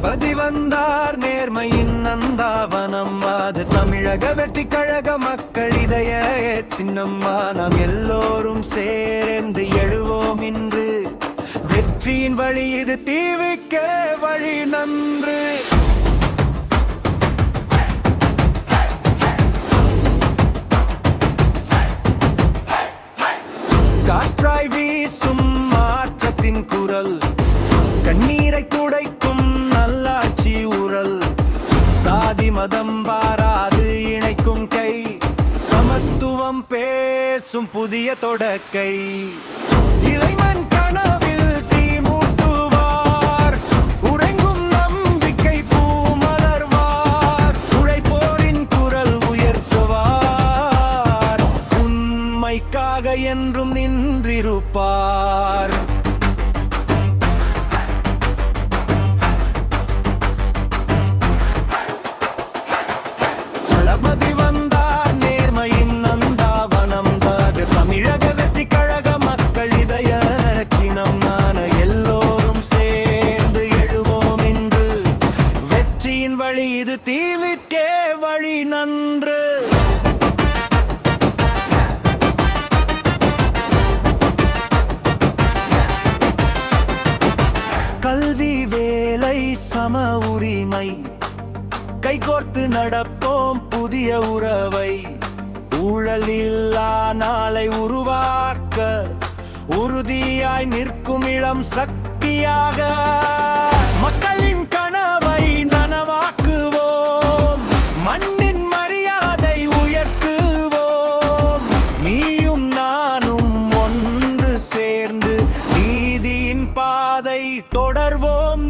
தளபதி வந்தார் நேர்மையின் நந்தாவனம், அது தமிழக வெற்றி கழக மக்கள் இதய சின்னம்மா. நாம் எல்லோரும் சேர்ந்து எழுவோம் இன்று, வெற்றியின் வழி இது, தீவிக்க வழி நன்று. காற்றாய் வீசும் மாற்றத்தின் குரல், கண்ணீரை துடைக்கும் நல்லாட்சி உரல். சாதி மதம் பாராது இணைக்கும் கை, சமத்துவம் பேசும் புதிய தொடக்கை. இளைஞன் கனவில் தீ மூட்டுவார், உறங்கும் நம்பிக்கை பூ மலர்வார். உழைப்போரின் குரல் உயர்த்துவார், உண்மைக்காக என்றும் நின்றிருப்பார். தளபதி வந்தார் நேர்மையின் நந்தாவனம், அது தமிழக வெற்றி கழக மக்கள் இதய சின்னம். எல்லோரும் சேர்ந்து எழுவோம் இன்று, வெற்றியின் வழி இது, தீவிற்கே வழி நன்று. கல்வி வேலை சம உரிமை, கைகோர்த்து நடப்போம் புதிய உறவை. ஊழல் இல்லா நாளை உருவாக்க உறுதியாய் நிற்கும் இளம் சக்தியாக. மக்களின் கனவை நனவாக்குவோம், மண்ணின் மரியாதை உயர்த்துவோம். நீயும் நானும் ஒன்று சேர்ந்து நீதியின் பாதை தொடர்வோம்.